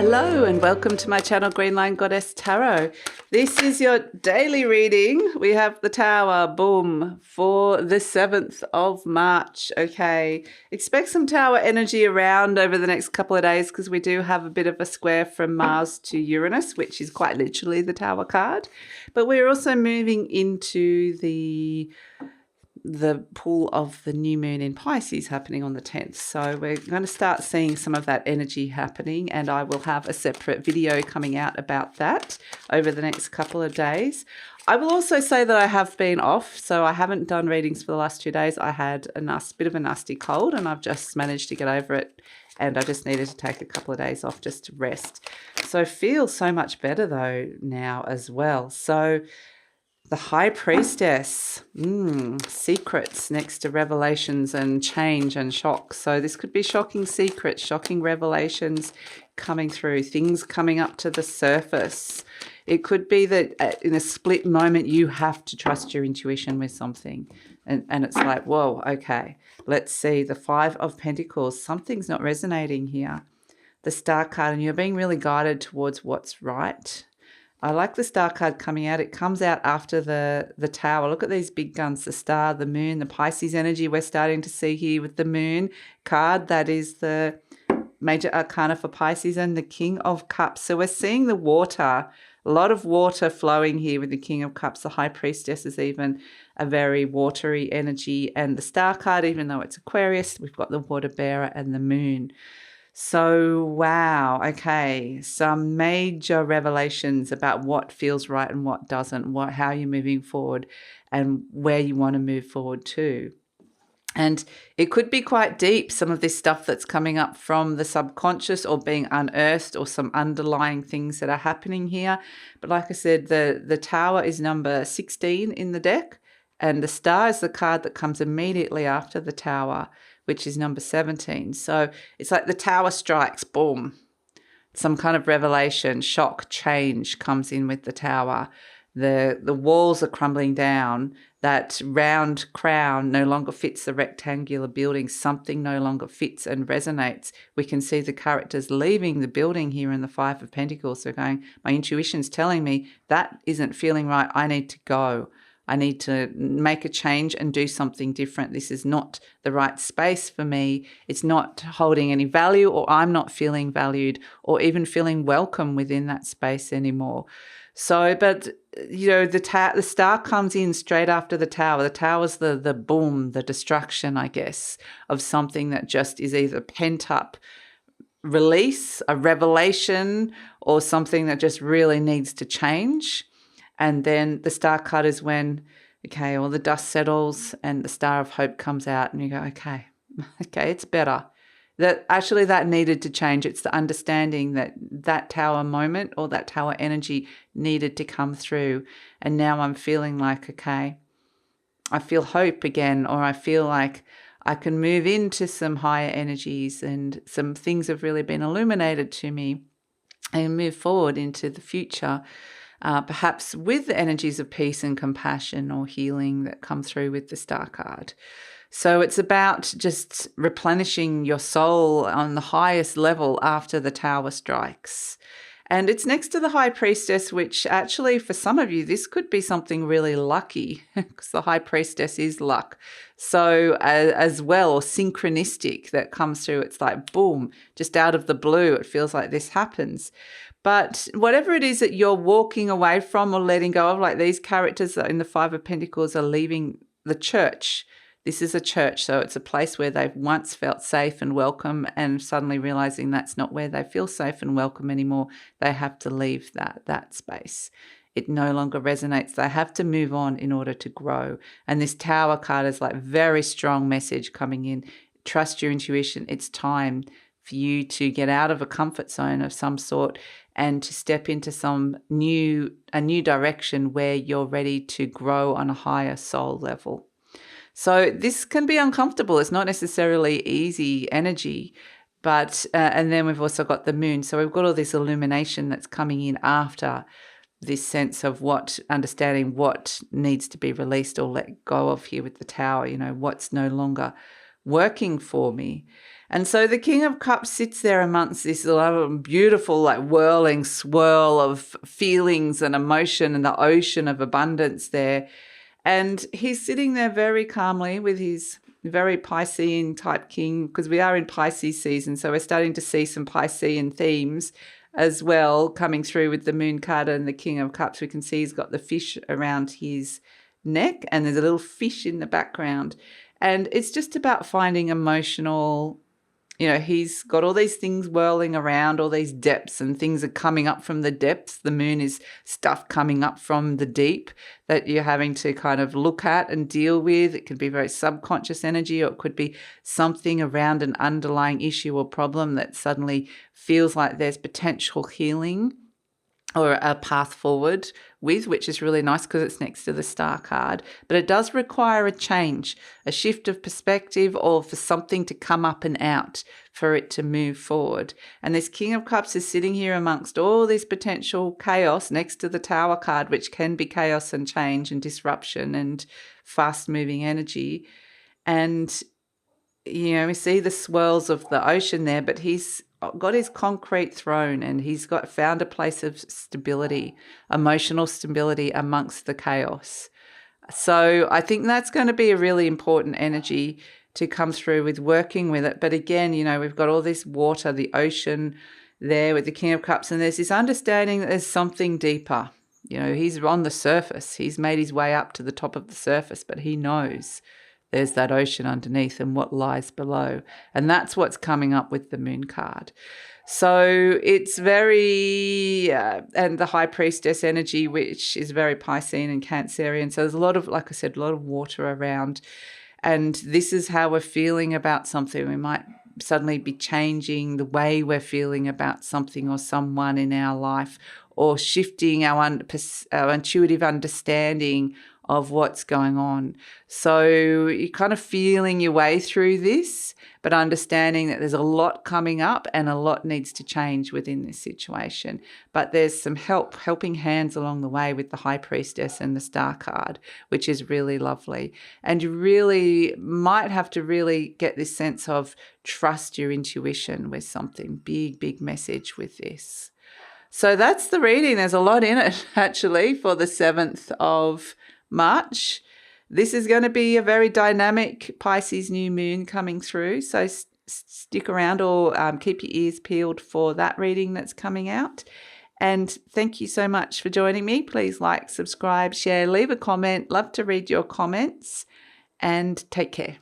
Hello and welcome to my channel GreenLion Goddess Tarot. This is your daily reading. We have the Tower, boom, for the 7th of March. Okay, expect some Tower energy around over the next couple of days because we do have a bit of a square from Mars to Uranus, which is quite literally the Tower card. But we're also moving into the pull of the new moon in Pisces happening on the 10th. So we're going to start seeing some of that energy happening, and I will have a separate video coming out about that over the next couple of days. I will also say that I have been off, so I haven't done readings for the last 2 days. I had a bit of a nasty cold and I've just managed to get over it, and I just needed to take a couple of days off just to rest. So I feel so much better though now as well. So the High Priestess, secrets next to revelations and change and shock. So this could be shocking secrets, shocking revelations coming through, things coming up to the surface. It could be that in a split moment you have to trust your intuition with something. And it's like, whoa, okay, let's see. The Five of Pentacles, something's not resonating here. The Star card, and you're being really guided towards what's right. I like the Star card coming out. It comes out after the Tower. Look at these big guns, the Star, the Moon, the Pisces energy we're starting to see here with the Moon card. That is the major arcana for Pisces, and the King of Cups. So we're seeing the water, a lot of water flowing here with the King of Cups. The High Priestess is even a very watery energy. And the Star card, even though it's Aquarius, we've got the Water Bearer and the Moon. So, wow, okay, some major revelations about what feels right and what doesn't, how you're moving forward and where you want to move forward to. And it could be quite deep, some of this stuff that's coming up from the subconscious or being unearthed, or some underlying things that are happening here. But like I said, the Tower is number 16 in the deck, and the Star is the card that comes immediately after the Tower, which is number 17. So it's like the Tower strikes, boom. Some kind of revelation, shock, change comes in with the Tower. The walls are crumbling down. That round crown no longer fits the rectangular building. Something no longer fits and resonates. We can see the characters leaving the building here in the Five of Pentacles. They're going, my intuition's telling me that isn't feeling right. I need to go. I need to make a change and do something different. This is not the right space for me. It's not holding any value, or I'm not feeling valued or even feeling welcome within that space anymore. So, but, you know, the Star comes in straight after the Tower. The Tower's the boom, the destruction, I guess, of something that just is either pent up release, a revelation, or something that just really needs to change. And then the Star card is when, okay, all the dust settles and the Star of Hope comes out, and you go, okay, it's better. That needed to change. It's the understanding that Tower moment or that Tower energy needed to come through. And now I'm feeling like, okay, I feel hope again, or I feel like I can move into some higher energies, and some things have really been illuminated to me, and move forward into the future. Perhaps with the energies of peace and compassion or healing that come through with the Star card. So it's about just replenishing your soul on the highest level after the Tower strikes. And it's next to the High Priestess, which actually for some of you, this could be something really lucky, because the High Priestess is luck. So as well, or synchronistic that comes through. It's like, boom, just out of the blue, it feels like this happens. But whatever it is that you're walking away from or letting go of, like these characters in the Five of Pentacles are leaving the church. This is a church, so it's a place where they've once felt safe and welcome, and suddenly realizing that's not where they feel safe and welcome anymore. They have to leave that space. It no longer resonates. They have to move on in order to grow. And this Tower card is like very strong message coming in. Trust your intuition. It's time for you to get out of a comfort zone of some sort and to step into a new direction where you're ready to grow on a higher soul level. So this can be uncomfortable. It's not necessarily easy energy, but and then we've also got the Moon. So we've got all this illumination that's coming in after this sense of understanding what needs to be released or let go of here with the Tower. You know, what's no longer working for me. And so the King of Cups sits there amongst this beautiful, like whirling swirl of feelings and emotion and the ocean of abundance there. And he's sitting there very calmly with his very Piscean type king, because we are in Pisces season. So we're starting to see some Piscean themes as well coming through with the Moon card and the King of Cups. We can see he's got the fish around his neck and there's a little fish in the background. And it's just about finding emotional, he's got all these things whirling around, all these depths, and things are coming up from the depths. The moon is stuff coming up from the deep that you're having to kind of look at and deal with. It could be very subconscious energy, or it could be something around an underlying issue or problem that suddenly feels like there's potential healing or a path forward with, which is really nice because it's next to the Star card. But it does require a change, a shift of perspective, or for something to come up and out for it to move forward. And this King of Cups is sitting here amongst all this potential chaos next to the Tower card, which can be chaos and change and disruption and fast-moving energy. And, we see the swirls of the ocean there, but he's got his concrete throne and he's found a place of stability, emotional stability amongst the chaos. So I think that's going to be a really important energy to come through with working with it. But again, we've got all this water, the ocean there with the King of Cups, and there's this understanding that there's something deeper. He's on the surface. He's made his way up to the top of the surface, but he knows there's that ocean underneath and what lies below. And that's what's coming up with the Moon card. So it's very, and the High Priestess energy, which is very Piscean and Cancerian. So there's a lot of, like I said, a lot of water around. And this is how we're feeling about something. We might suddenly be changing the way we're feeling about something or someone in our life, or shifting our intuitive understanding of what's going on. So you're kind of feeling your way through this, but understanding that there's a lot coming up and a lot needs to change within this situation. But there's some helping hands along the way with the High Priestess and the Star card, which is really lovely. And you really might have to really get this sense of trust your intuition with something big message with this. So that's the reading. There's a lot in it, actually, for the 7th of March. This is going to be a very dynamic Pisces new moon coming through. So stick around, or keep your ears peeled for that reading that's coming out. And thank you so much for joining me. Please like, subscribe, share, leave a comment. Love to read your comments, and take care.